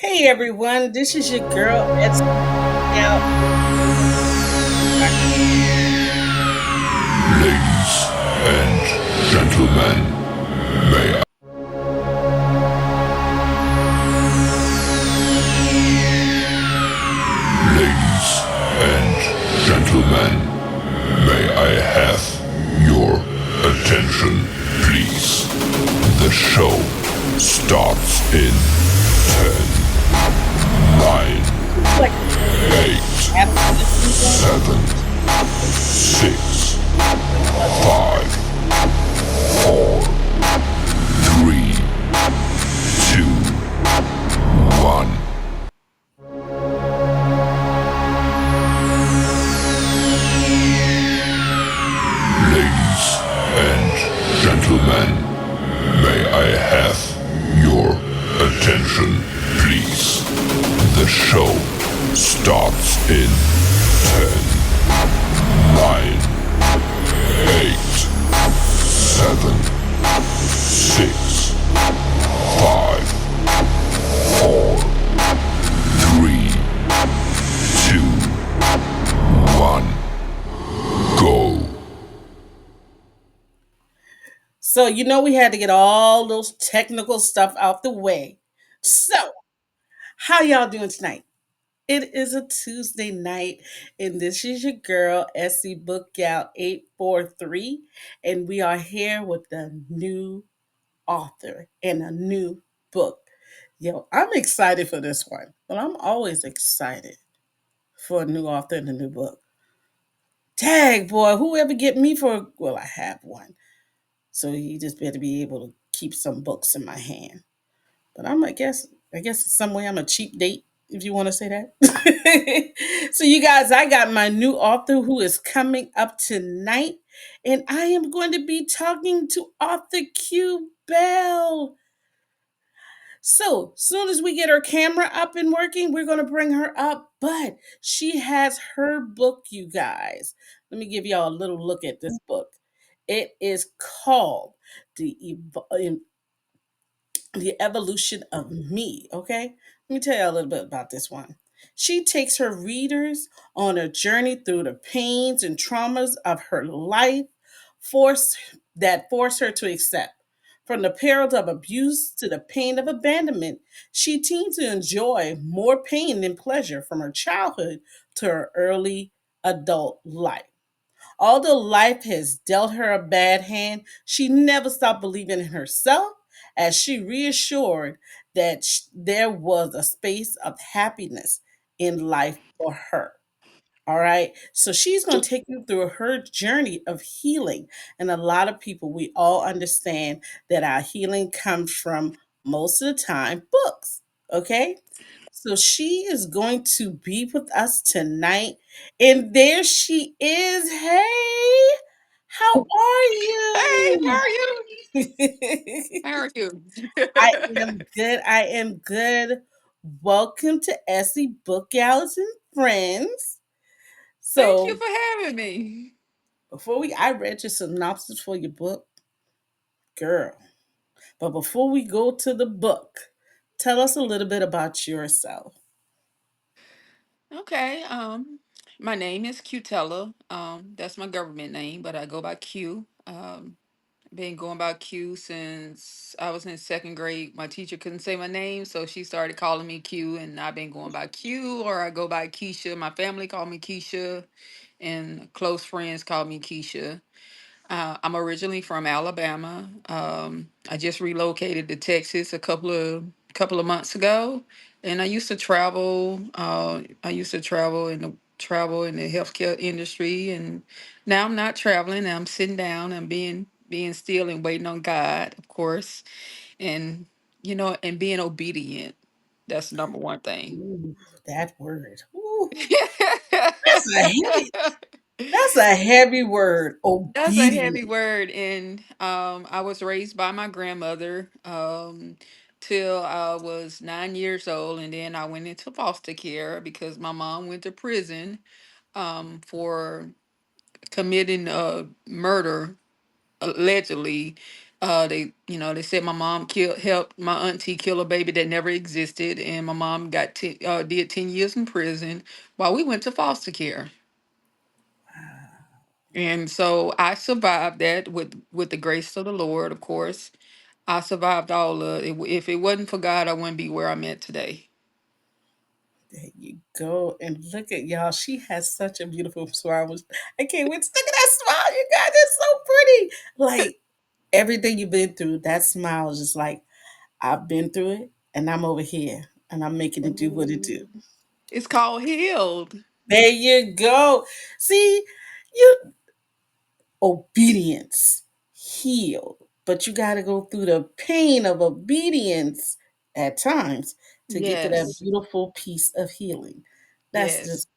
Hey everyone, this is your girl SC BookGal. Ladies and gentlemen, may ladies and gentlemen, may I have your attention, please? The show starts in 10, 9, Like 8, absolutely going 7, 6, 5, 4, 3, 2, 1. Ladies and gentlemen, may I have your attention, please? The show starts in 10, 9, 8, 7, 6, 5, 4, 3, 2, 1. Go. So we had to get all those technical stuff out the way. So, how y'all doing tonight? It is a Tuesday night, and this is your girl SC BookGal 843, and we are here with a new author and a new book. Yo, I'm excited for this one. Well, I'm always excited for a new author and a new book. Tag boy, whoever get me for well, I have one. So you just better be able to keep some books in my hand. But I guess in some way I'm a cheap date, if you want to say that. So you guys, I got my new author who is coming up tonight, and I am going to be talking to author Q Bell. So, soon as we get her camera up and working, we're going to bring her up. But she has her book, you guys. Let me give y'all a little look at this book. It is called The, the Evolution of Me. Okay. Let me tell you a little bit about this one. She takes her readers on a journey through the pains and traumas of her life, force force her to accept. From the perils of abuse to the pain of abandonment, she seems to enjoy more pain than pleasure from her childhood to her early adult life. Although life has dealt her a bad hand, she never stopped believing in herself as she reassured that there was a space of happiness in life for her. All right. So she's going to take you through her journey of healing. And a lot of people, we all understand that our healing comes from most of the time books. Okay. So she is going to be with us tonight. And there she is. Hey, how are Hey, how you? are you? How are you? I am good. I am good. Welcome to Essie Book Gals and Friends. Thank you So for having me. I read your synopsis for your book, girl. But before we go to the book, tell us a little bit about yourself. Okay, my name is Qtella. That's my government name, but I go by Q. Been going by Q since I was in second grade. My teacher couldn't say my name, so she started calling me Q, and I've been going by Q, or I go by Keisha. My family call me Keisha, and close friends call me Keisha. I'm originally from Alabama. I just relocated to Texas a couple of months ago, and I used to travel. I used to travel in the healthcare industry, and now I'm not traveling. I'm sitting down. I'm being still and waiting on God, of course, and and being obedient. That's the number one thing. Ooh, that word. Ooh, that's a heavy. That's a heavy word. That's a heavy Obedient. word, and I was raised by my grandmother till I was 9 years old, and then I went into foster care because my mom went to prison for committing murder allegedly, They said my mom helped my auntie kill a baby that never existed, and my mom did 10 years in prison while we went to foster care. And so I survived that with the grace of the Lord, of course. I survived all of it. If it wasn't for God, I wouldn't be where I'm at today. There you go. And look at y'all. She has such a beautiful smile. I can't wait to look at that smile. You guys, it's so pretty. Like everything you've been through, that smile is just like, I've been through it and I'm over here and I'm making it do what it do. Mhm. It's called healed. There you go. See, you obedience heal, but you got to go through the pain of obedience at times to get to that Yes. beautiful piece of healing. That's Yes. just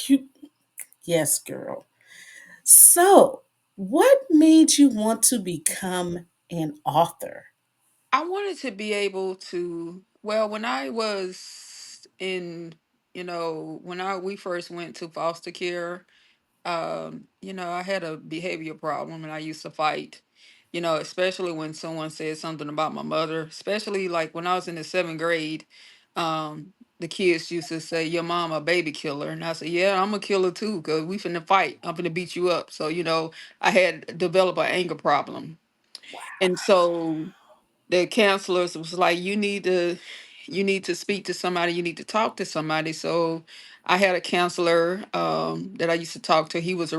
you. Yes, girl. So, what made you want to become an author? I wanted to be able to, well, when I was in, when we first went to foster care, I had a behavior problem and I used to fight, especially when someone said something about my mother, especially like when I was in the seventh grade. The kids used to say, "Your mom a baby killer." And I said, "Yeah, I'm a killer too, because we finna fight. I'm finna beat you up." So, I had developed an anger problem. And so the counselors was like, you need to speak to somebody, you need to talk to somebody. So I had a counselor that I used to talk to. He was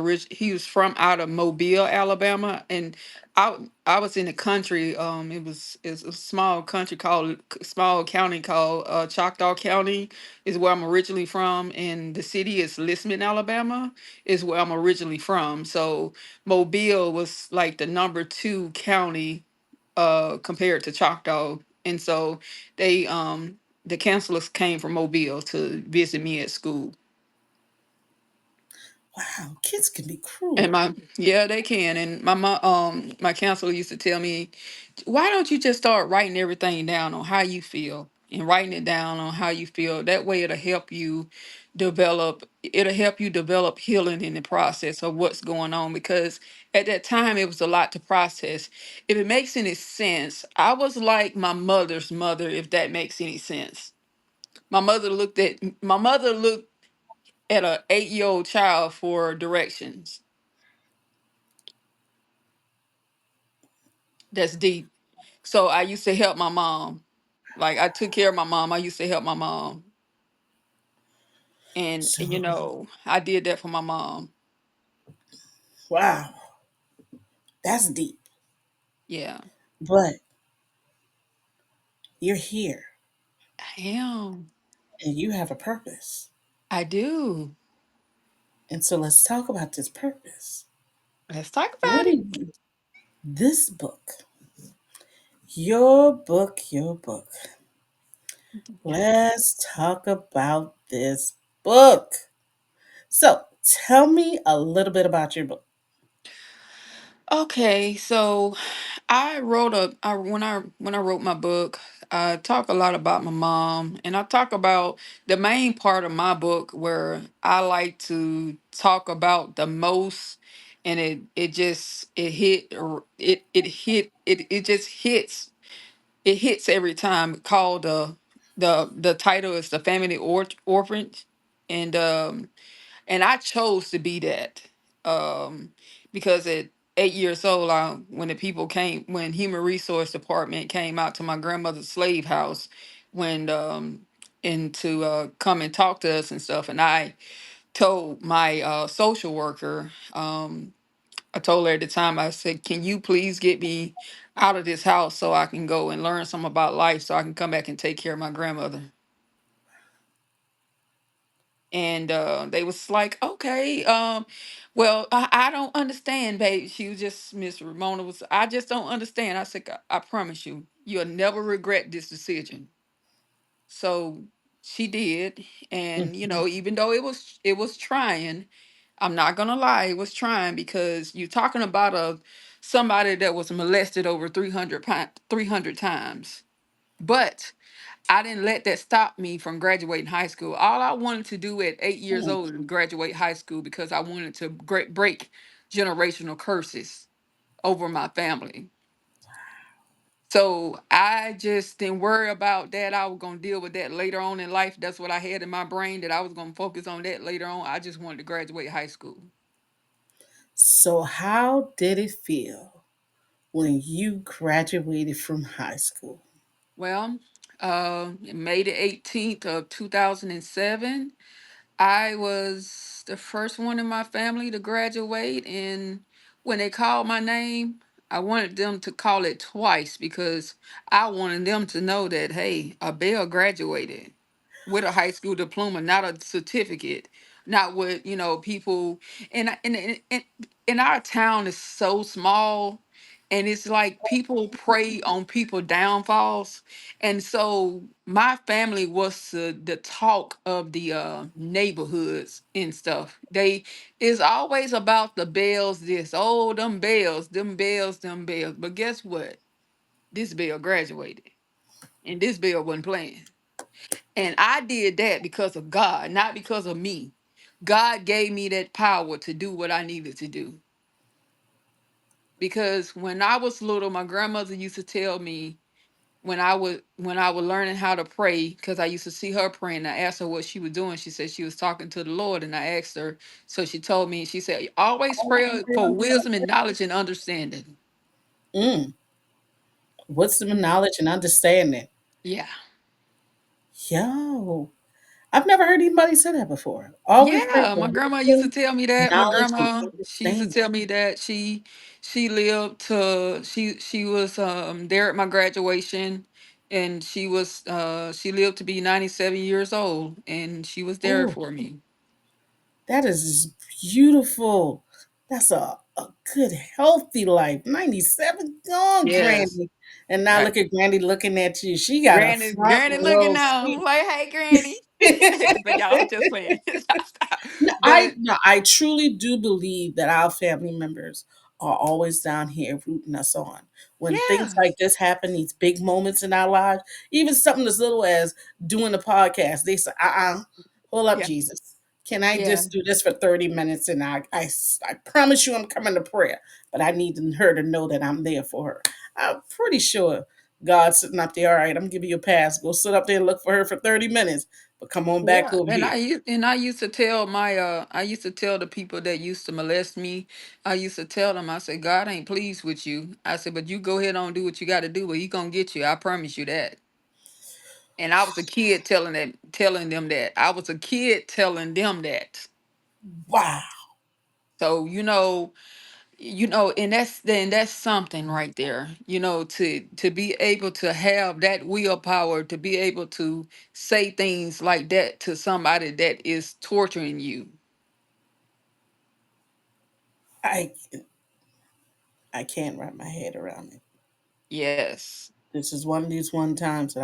from out of Mobile, Alabama. And I was in the country. It's a small county called Choctaw County is where I'm originally from, and the city is Lisbon, Alabama is where I'm originally from. So Mobile was like the number two county compared to Choctaw. And so they the counselors came from Mobile to visit me at school. Wow, kids can be And cruel. yeah, they can. And my counselor used to tell me, why don't you just start writing everything down on how you feel and writing it down on how you feel. That way it'll help you develop healing in the process of what's going on, because at that time it was a lot to process. If it makes any sense, I was like my mother's mother, if that makes any sense. My mother looked at a 8-year old child for directions. That's deep. So I used to help my mom. Like I took care of my mom. I used to help my mom. And So, I did that for my mom. wow, that's deep. Yeah. But you're here I am. and you have a purpose. I do. And so let's talk about this purpose. Let's talk What about do it. you, this book, your book. Yeah. Let's talk about this book. So tell me a little bit about your book. Okay, so when I wrote my book, I talk a lot about my mom, and I talk about the main part of my book where I like to talk about the most, and it just it hit r- it hit it just hits, it hits every time. Called the title is the family orphan, and I chose to be that, um, because at 8 years old, when Human Resource Department came out to my grandmother's slave house, when and to come and talk to us and stuff, and I told my social worker, I told her at the time, I said, "Can you please get me out of this house so I can go and learn some about life, so I can come back and take care of my grandmother?" And they was like, "Okay, well, I don't understand, babe." She was just, Miss Ramona was, "I just don't understand." I said, I promise you, you'll never regret this decision." So she did. And Mhm. even though it was trying, I'm not gonna lie, it was trying, because you're talking about a somebody that was molested over 300 times. But I didn't let that stop me from graduating high school. All I wanted to do at 8 years Mm. old is graduate high school, because I wanted to break generational curses over my family. So I just didn't worry about that. I was gonna deal with that later on in life. That's what I had in my brain, that I was gonna focus on that later on. I just wanted to graduate high school. So, how did it feel when you graduated from high school? Well, May the 18th of 2007, I was the first one in my family to graduate, and when they called my name, I wanted them to call it twice because I wanted them to know that, hey, Abel graduated with a high school diploma, not a certificate, not what, people. And our town is so small, and it's like people prey on people downfalls. And so my family was the talk of the neighborhoods and stuff. They It's always about the bells, this, oh, them bells, them bells, them bells. But guess what? This bell graduated, and this bell wasn't playing. And I did that because of God, not because of me. God gave me that power to do what I needed to do. Because when I was little, my grandmother used to tell me, when I was learning how to pray, because I used to see her praying. I asked her what she was doing. She said she was talking to the Lord, and I asked her. So she told me, she said, always pray for wisdom and knowledge and understanding. Mm, wisdom and knowledge and understanding. Yeah. Yo, I've never heard anybody say that before. Always pray Yeah, for my grandma used to wisdom, tell me that. My knowledge, and grandma, she used to understanding. tell me that she lived to she was there at my graduation, and she lived to be 97 years old, and she was there Oh, for me. that is beautiful. That's a good, healthy life. 97, gone, Yes. Granny. And now Right. look at Granny looking at you. She got a front Granny looking row now. seat. I'm like, hey, Granny. But y'all, I'm just playing. Stop, stop. No, But no, I truly do believe that our family members are always down here rooting us on. When things yeah, like this happen, these big moments in our lives, even something as little as doing a podcast, they say, hold up, yeah, Jesus. Can I yeah, just do this for 30 minutes? And I promise you I'm coming to prayer, but I need her to know that I'm there for her. I'm pretty sure God's sitting up there, all right, I'm giving you a pass. Go sit up there and look for her for 30 minutes, but come on back yeah. over And here. I used to tell I used to tell the people that used to molest me. I used to tell them, I said, God ain't pleased with you. I said, but you go ahead on, do what you got to do, but he gonna get you. I promise you that. And I was a kid telling them that. I was a kid telling them that. Wow. So and that's something right there, to be able to have that willpower, to be able to say things like that to somebody that is torturing you. I I can't wrap my head around it. Yes. This is one of these one times that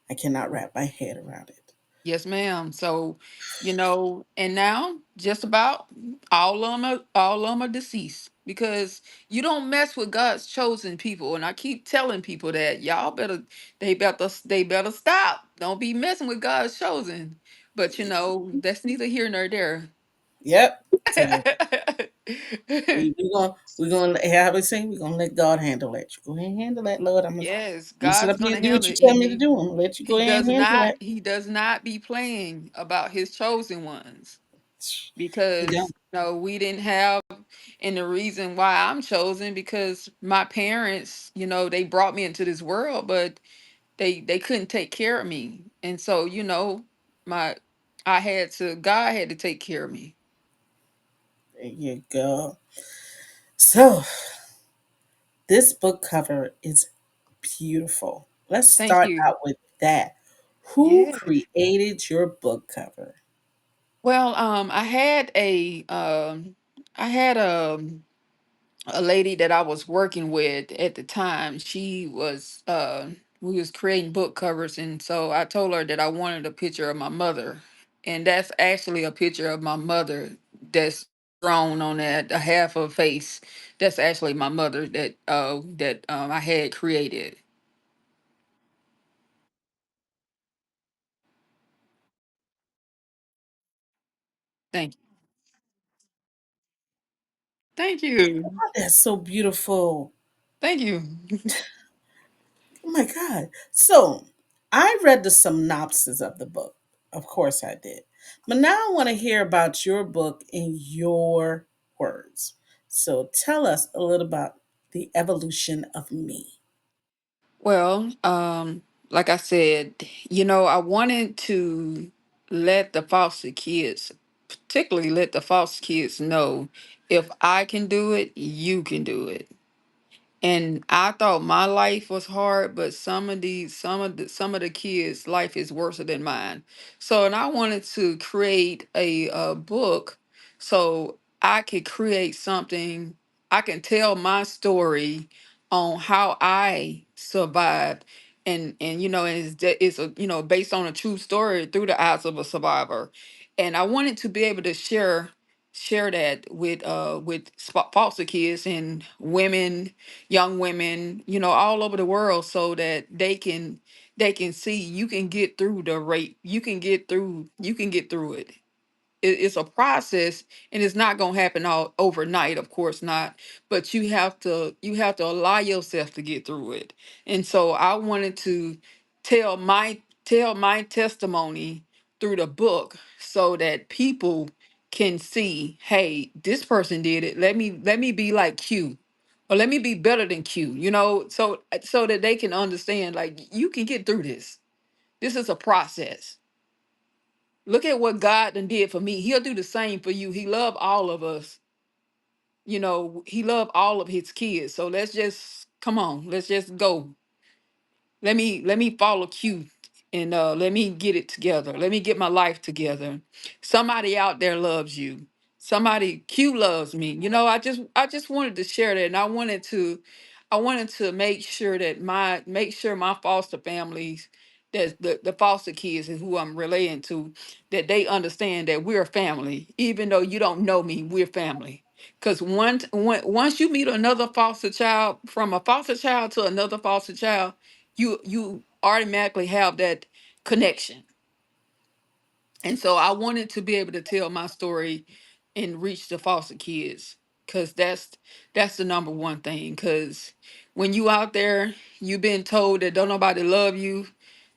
I cannot wrap my head around it. Yes, ma'am. So, and now just about all of them are deceased, because you don't mess with God's chosen people. And I keep telling people that y'all they better stop. Don't be messing with God's chosen. But that's neither here nor there. Yep. So we gonna have a say we're gonna let God handle it. You go ahead and handle that, Lord. Yes, I'm gonna sit God's up here gonna and do what handle you it. tell And me to do. I'm gonna let you go he ahead and does handle not that. he does not be playing about his chosen ones, He because don't. we didn't have. And the reason why I'm chosen, because my parents, they brought me into this world, but they couldn't take care of me. And so, my God had to take care of me. There you go. So this book cover is beautiful. Let's Thank start you. out with that. Who Yeah. created your book cover? Well, I had a lady that I was working with at the time. We was creating book covers, and so I told her that I wanted a picture of my mother. And that's actually a picture of my mother that's drawn on that, a half of face. That's actually my mother that I had created. Thank you. Thank you. Oh, that's so beautiful. Thank you. Oh my God. So I read the synopsis of the book. Of course I did. But now I want to hear about your book in your words. So tell us a little about the evolution of me. Well, like I said, I wanted to let the foster kids, particularly let the foster kids know, if I can do it, you can do it. And I thought my life was hard, but some of the kids' life is worse than mine. So, and I wanted to create a book so I could create something. I can tell my story on how I survived, and it's based on a true story through the eyes of a survivor. And I wanted to be able to share that with foster kids and women, young women, all over the world, so that they can see you can get through the rape. You can get through it. It's a process, and it's not going to happen all overnight, of course not, but you have to allow yourself to get through it. And so I wanted to tell my testimony through the book, so that people can see, hey, this person did it, let me be like Q, or let me be better than Q, so that they can understand, like, you can get through this. This is a process. Look at what God done did for me. He'll do the same for you. He loved all of us. He loved all of his kids. So let's just come on. Let's just go. Let me follow Q, and let me get it together. Let me get my life together. Somebody out there loves you. Somebody Q loves me. I just wanted to share that, and I wanted to make sure my foster families, that the foster kids and who I'm relating to, that they understand that we're family. Even though you don't know me, we're family. Because once you meet another foster child, from a foster child to another foster child, you automatically have that connection. And so I wanted to be able to tell my story and reach the foster kids, because that's the number one thing. Because when you out there, you've been told that don't nobody love you,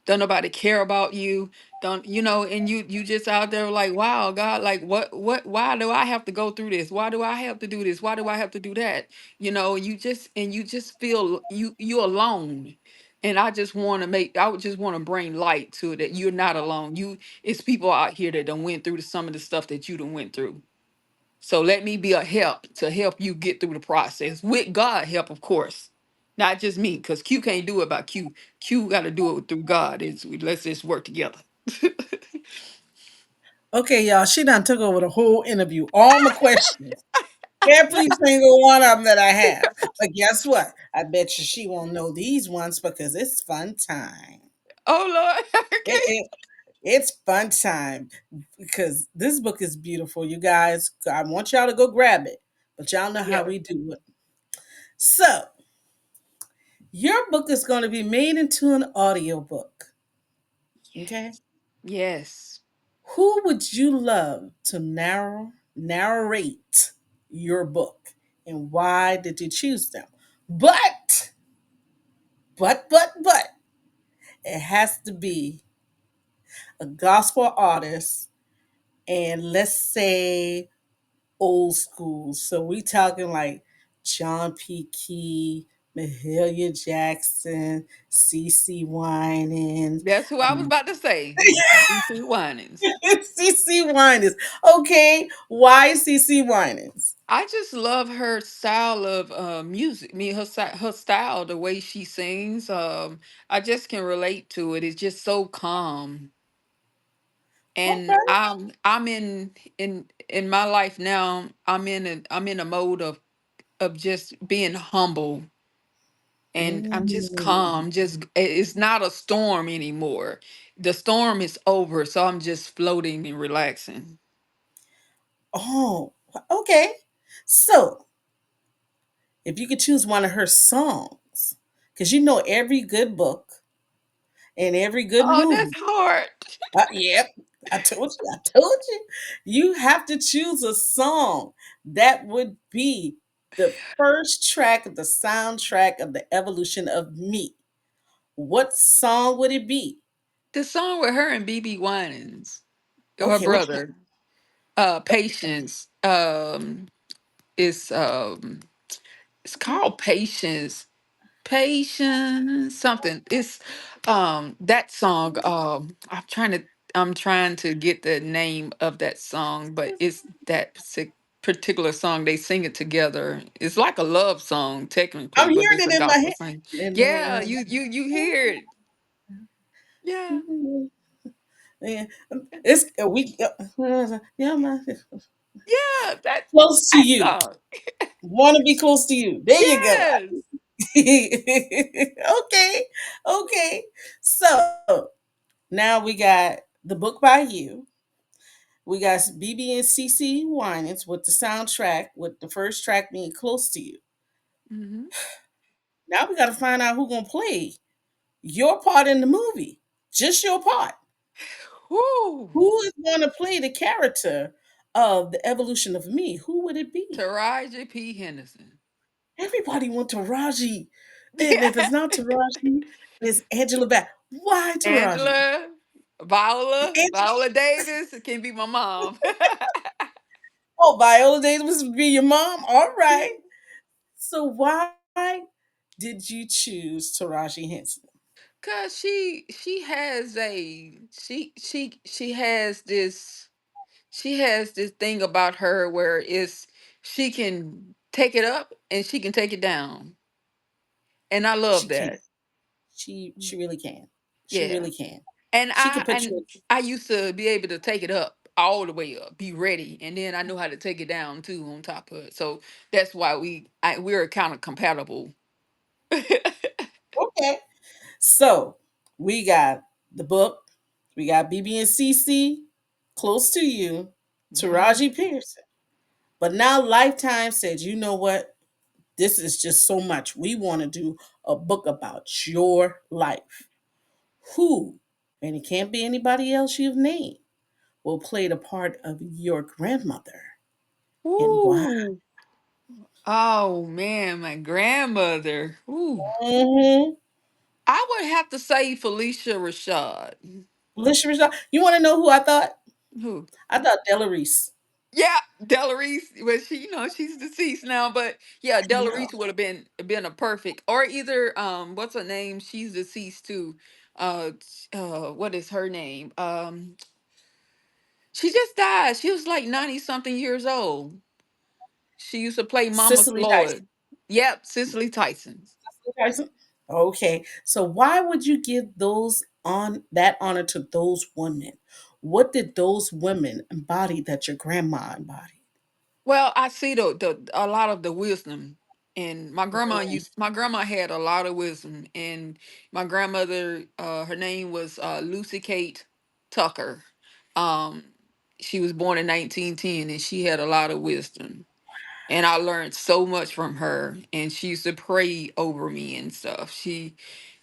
don't nobody care about you, don't and you just out there like, wow, God, like, why do I have to go through this? Why do I have to do this? Why do I have to do that? You just feel you alone. And I would just want to bring light to it, that you're not alone. It's people out here that done went through some of the stuff that you done went through. So let me be a help to help you get through the process, with God help, of course. Not just me, because Q can't do it by Q. Q got to do it through God. Let's just work together. Okay, y'all, she done took over the whole interview. All my questions. Every single one of them that I have. But guess what? I bet you she won't know these ones because it's fun time. Oh Lord. It, Okay. it, it's fun time because this book is beautiful. You guys, I want y'all to go grab it, but y'all know how Yeah. we do it. So, your book is going to be made into an audiobook. Okay? Yes. Yes. Who would you love to narrate your book, and why did you choose them? But, but, it has to be a gospel artist, and let's say old school. So we talking like John P. Key, Mahalia Jackson, CC Winans. That's who I was about to say. CC Winans. CC Winans. Okay, why CC Winans? I just love her style of music. I mean, her style, the way she sings. I just can relate to it. It's just so calm. And Okay. I'm in my life now. I'm in a mode of just being humble, and I'm just Mm. calm. It's not a storm anymore. The storm is over, so I'm just floating and relaxing. Oh, okay. So, if you could choose one of her songs, because you know every good book and every good Oh, that's movie. hard. Yep, I told you. I told you. You have to choose a song that would be the first track of the soundtrack of the evolution of me. What song would it be? The song with her and BB Winans, her Okay, which one? brother, Patience. It's it's called Patience. Patience something. It's that song. I'm trying to get the name of that song, but it's that particular song. They sing it together. It's like a love song technically, I'm but hearing it's a it in my gospel head. sing. Yeah, And, you hear it. Yeah. yeah, it's we. Yeah, man. Yeah, Close to that you. song. Want to be close to you. There you go. Yes. Okay, okay. So now we got the book by you. We got BB and CC Winans with the soundtrack, with the first track being close to you. Hmm. Now we got to find out who's gonna play your part in the movie. Just your part. Woo. Who is going to play the character of the evolution of me? Who would it be? Taraji P. Henderson. Everybody went Taraji. And if it's not Taraji, it's Angela Bass. Why Taraji? Angela, Viola, Angela, Viola Davis can be my mom. oh, Viola Davis would be your mom. All right. So why did you choose Taraji Henson? Cause she has a she has this thing about her where it's she can take it up and she can take it down. And I love She can. that. She really can. She Yeah. really can. And She can put you I used to be able to take it up all the way up, be ready, and then I know how to take it down too on top of it. So that's why we're kind of compatible. okay. So we got the book, we got BB and CC, close to you, Mhm. Taraji Pearson. But now Lifetime said, you know what? This is just so much. We want to do a book about your life. Who, and it can't be anybody else you've named, will play the part of your grandmother and why? Ooh. Oh man, my grandmother. Ooh. Mm-hmm. I would have to say Felicia Rashad. Alicia Rashad. You want to know who I thought? Who? I thought Della Reese. Yeah, Della Reese. Well, she's deceased now, but yeah, I Della know. Reese would have been a perfect. Or either what's her name? She's deceased too. What is her name? She just died. She was like 90 something years old. She used to play Mama Cicely Tyson. Floyd. Yep, Cicely Tyson. Cicely Tyson. Okay. So why would you give those on that honor to those women? What did those women embody that your grandma embodied? Well, I see the a lot of the wisdom, and my grandma had a lot of wisdom, and my grandmother, her name was Lucy Kate Tucker. Um, she was born in 1910, and she had a lot of wisdom, and I learned so much from her. And she used to pray over me and stuff. And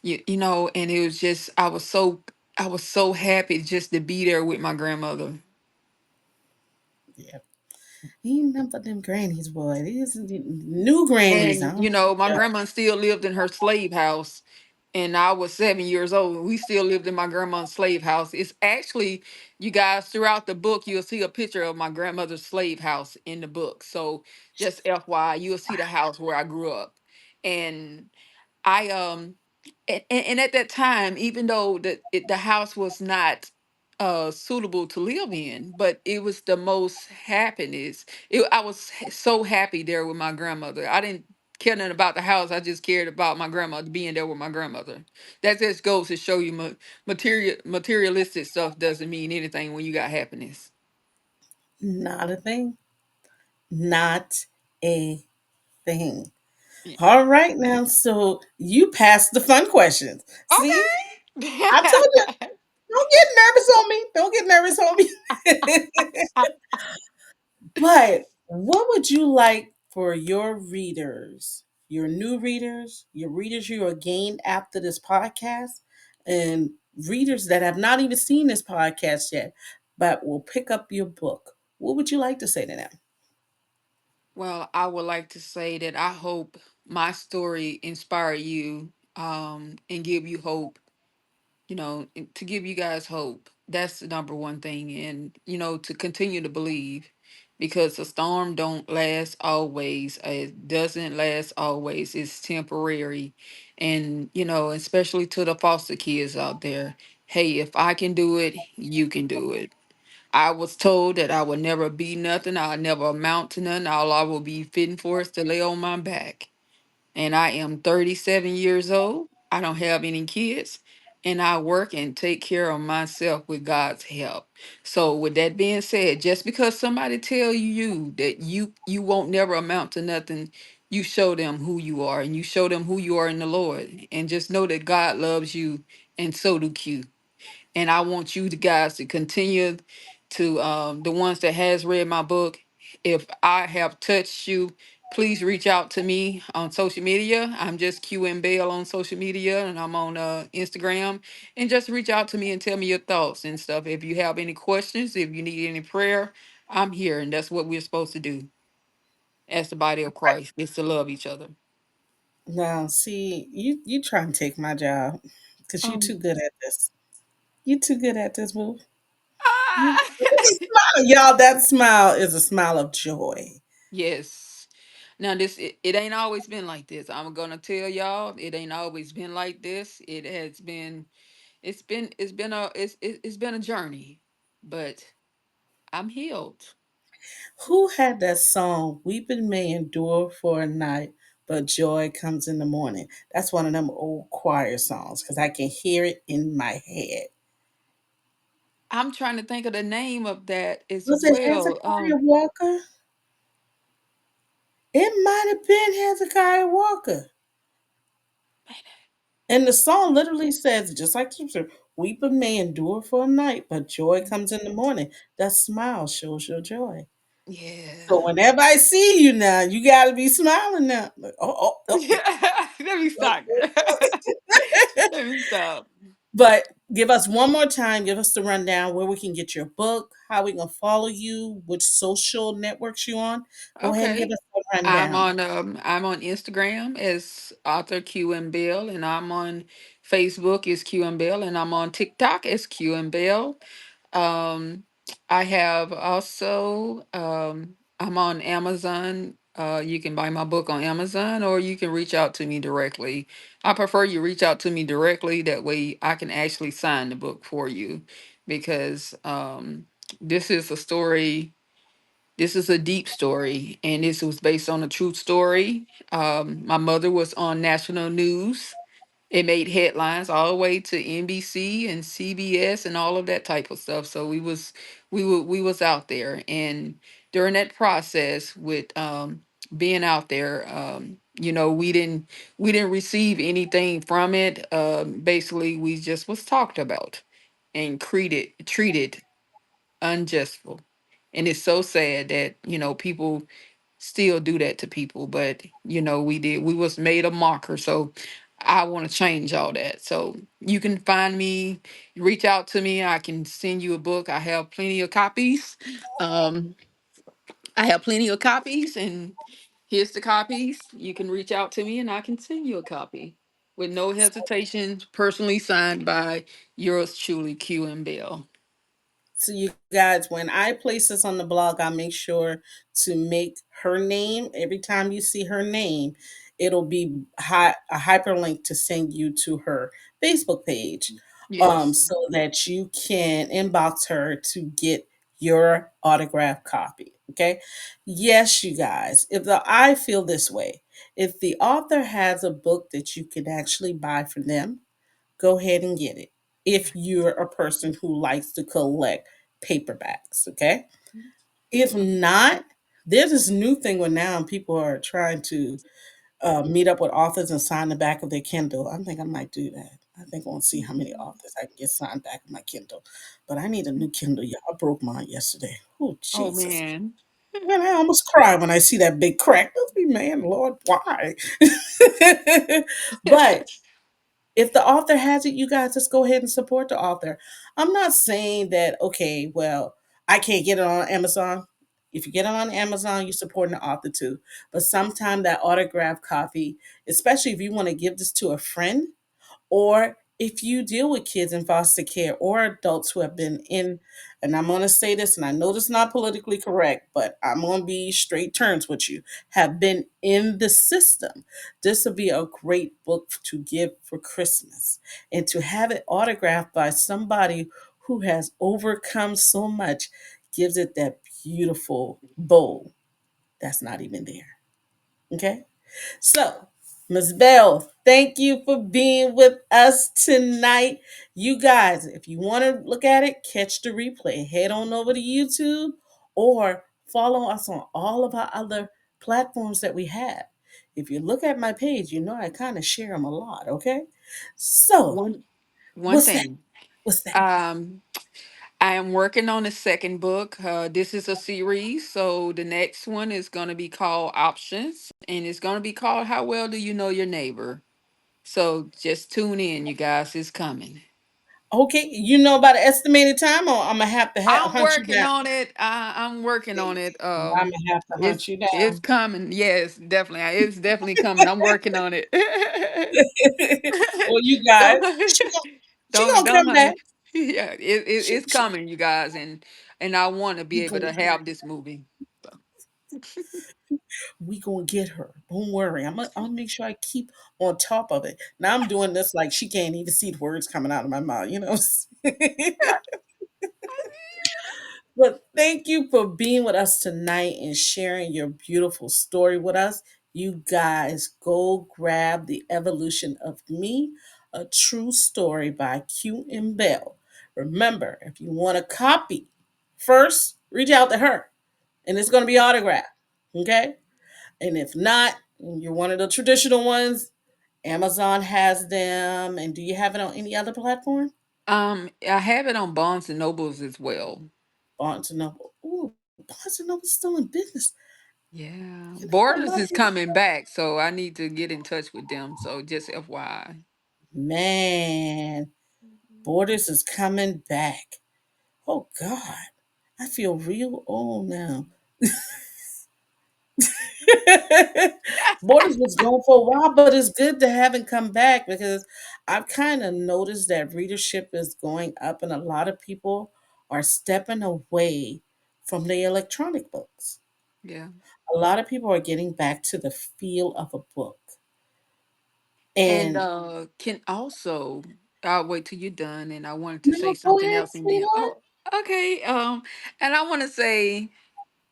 it was just I was so happy just to be there with my grandmother. Yeah. He ain't nothing but them grannies, boy. These new grannies. I And don't my know. grandma still lived in her slave house, and I was 7 years old. And we still lived in my grandma's slave house. It's actually, you guys, throughout the book, you'll see a picture of my grandmother's slave house in the book. So just FYI, you'll see the house where I grew up. And I and at that time, even though the house was not suitable to live in, but it was the most happiness. I was so happy there with my grandmother. I didn't care nothing about the house. I just cared about my grandmother, being there with my grandmother. That just goes to show you materialistic stuff doesn't mean anything when you got happiness. Not a thing. Not a thing. Yeah. All right now. So you passed the fun questions. See? Okay. I told you, don't get nervous on me. Don't get nervous on me. But what would you like for your readers, your new readers, your readers you are gained after this podcast, and readers that have not even seen this podcast yet, but will pick up your book? What would you like to say to them? Well, I would like to say that I hope my story inspire you and give you hope, to give you guys hope. That's the number one thing. And, to continue to believe, because the storm don't last always. It doesn't last always. It's temporary. And, especially to the foster kids out there, hey, if I can do it, you can do it. I was told that I would never be nothing. I'll never amount to nothing. All I will be fitting for is to lay on my back. And I am 37 years old. I don't have any kids, and I work and take care of myself with God's help. So with that being said, just because somebody tell you that you won't never amount to nothing, you show them who you are, and you show them who you are in the Lord. And just know that God loves you, and so do Q. And I want you guys to continue to, the ones that has read my book. If I have touched you, please reach out to me on social media. I'm just Q and Bell on social media, and I'm on Instagram. And just reach out to me and tell me your thoughts and stuff. If you have any questions, if you need any prayer, I'm here, and that's what we're supposed to do as the body of Christ, is to love each other. Now, see, you trying to take my job because you too Um, good at this. You too good at this, boo. You ah! smile, y'all. That smile is a smile of joy. Yes. Now it ain't always been like this. I'm gonna tell y'all, it ain't always been like this. It has been, it's been a journey, but I'm healed. Who had that song? Weeping may endure for a night, but joy comes in the morning. That's one of them old choir songs because I can hear it in my head. I'm trying to think of the name of that as Was it well. Hezekiah Walker? It might have been Hezekiah Walker. And the song literally says, just like scripture, weeping may endure for a night, but joy comes in the morning. That smile shows your joy. So Yeah. whenever I see you now, you got to be smiling now. Like, Let me oh, stop. oh. Let me stop. But give us one more time. Give us the rundown where we can get your book, how we can follow you, which social networks you on. Go ahead and give Okay. us the rundown. I'm on Instagram as author Q and Bill, and I'm on Facebook as Q and Bill, and I'm on TikTok as Q and Bill. Um, I have also, I'm on Amazon. You can buy my book on Amazon, or you can reach out to me directly. I prefer you reach out to me directly. That way I can actually sign the book for you, because this is a story. This is a deep story, and this was based on a true story. My mother was on national news. It made headlines all the way to NBC and CBS and all of that type of stuff. So we was out there, and during that process with being out there, we didn't receive anything from it. Basically, we just was talked about and treated unjustful. And it's so sad that, people still do that to people. But, we was made a marker. So I want to change all that. So you can find me, reach out to me. I can send you a book. I have plenty of copies. Um, I have plenty of copies, and here's the copies. You can reach out to me and I can send you a copy with no hesitation, personally signed by yours truly, Q and Bill. So you guys, when I place this on the blog, I'll make sure to make her name. Every time you see her name, it'll be a hyperlink to send you to her Facebook page, Yes. so that you can inbox her to get your autograph copy. Okay. Yes, you guys. I feel this way, if the author has a book that you can actually buy for them, go ahead and get it. If you're a person who likes to collect paperbacks, okay? If not, there's this new thing where now people are trying to meet up with authors and sign the back of their Kindle. I think I might do that. I think I want to see how many authors I can get signed back of my Kindle. But I need a new Kindle. Yeah, I broke mine yesterday. Oh, Oh Jesus. man. Man, I almost cry when I see that big crack. That's me, man, Lord, why? But if the author has it, you guys just go ahead and support the author. I'm not saying that, okay, well, I can't get it on Amazon. If you get it on Amazon, you're supporting the author too. But sometimes that autographed copy, especially if you want to give this to a friend, or if you deal with kids in foster care or adults who have been in, and I'm going to say this, and I know this is not politically correct, but I'm going to be straight terms with you, have been in the system, this would be a great book to give for Christmas. And to have it autographed by somebody who has overcome so much gives it that beautiful bow that's not even there. Okay? So, Ms. Bell, thank you for being with us tonight. You guys, if you want to look at it, catch the replay. Head on over to YouTube or follow us on all of our other platforms that we have. If you look at my page, you know I kind of share them a lot, okay? So, One what's that? thing. What's that? Um, I am working on a second book. This is a series, so the next one is going to be called Options, and it's going to be called How Well Do You Know Your Neighbor? So just tune in, you guys. It's coming. Okay, you know about an estimated time, or I'm gonna have to I'm hunt you working down. on it. I'm working on it. I'm gonna have to hunt you It's down. coming. Yes, definitely. It's definitely coming. I'm working on it. Well, you guys, don't she gonna don't come back. yeah, She, it's she, coming, you guys, and I want to be we able gonna to get have her. this movie. So, We gonna get her. Don't worry. I'll make sure I keep on top of it. Now I'm doing this like she can't even see the words coming out of my mouth. You know. But thank you for being with us tonight and sharing your beautiful story with us. You guys go grab The Evolution of Me, a true story by Q and Bell. Remember, if you want a copy, first reach out to her and it's going to be autographed. Okay? And if not, and you're one of the traditional ones, Amazon has them. And do you have it on any other platform? I have it on Barnes and Nobles as well. Barnes and Noble. Ooh, Barnes and Noble's still in business. Yeah, You know, a Borders lot of is people. coming back, so I need to get in touch with them. So just FYI. Man, Borders is coming back. Oh God, I feel real old now. Borders was gone for a while, but it's good to have it come back because I've kind of noticed that readership is going up, and a lot of people are stepping away from the electronic books. Yeah. A lot of people are getting back to the feel of a book. And And can also, I'll wait till you're done, and I wanted to say no, go something ahead, else, and then sweetheart. oh, okay. And I want to say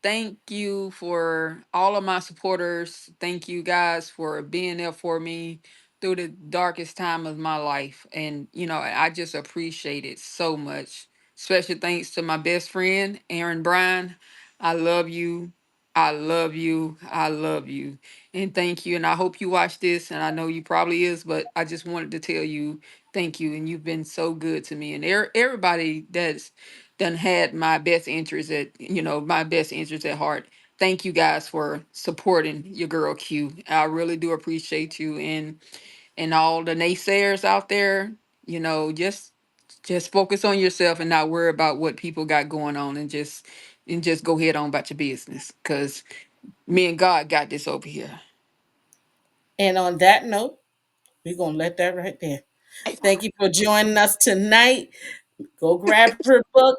thank you for all of my supporters. Thank you guys for being there for me through the darkest time of my life. And, I just appreciate it so much. Special thanks to my best friend, Aaron Bryan. I love you. I love you. I love you. And thank you. And I hope you watch this. And I know you probably is, but I just wanted to tell you thank you. And you've been so good to me. And everybody that's done had my best interest at heart. Thank you guys for supporting your girl Q. I really do appreciate you, and all the naysayers out there. Just focus on yourself and not worry about what people got going on, and just go head on about your business, because me and God got this over here. And on that note, we're gonna let that right there. Thank you for joining us tonight. Go grab her book.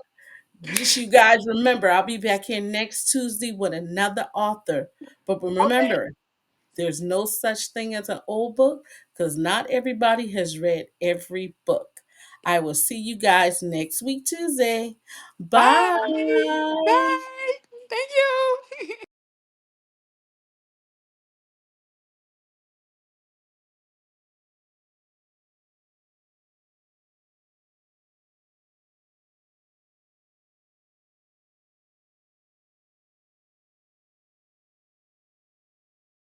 Just you guys remember, I'll be back here next Tuesday with another author. But Okay. remember, there's no such thing as an old book because not everybody has read every book. I will see you guys next week, Tuesday. Bye. Bye. Bye. Thank you.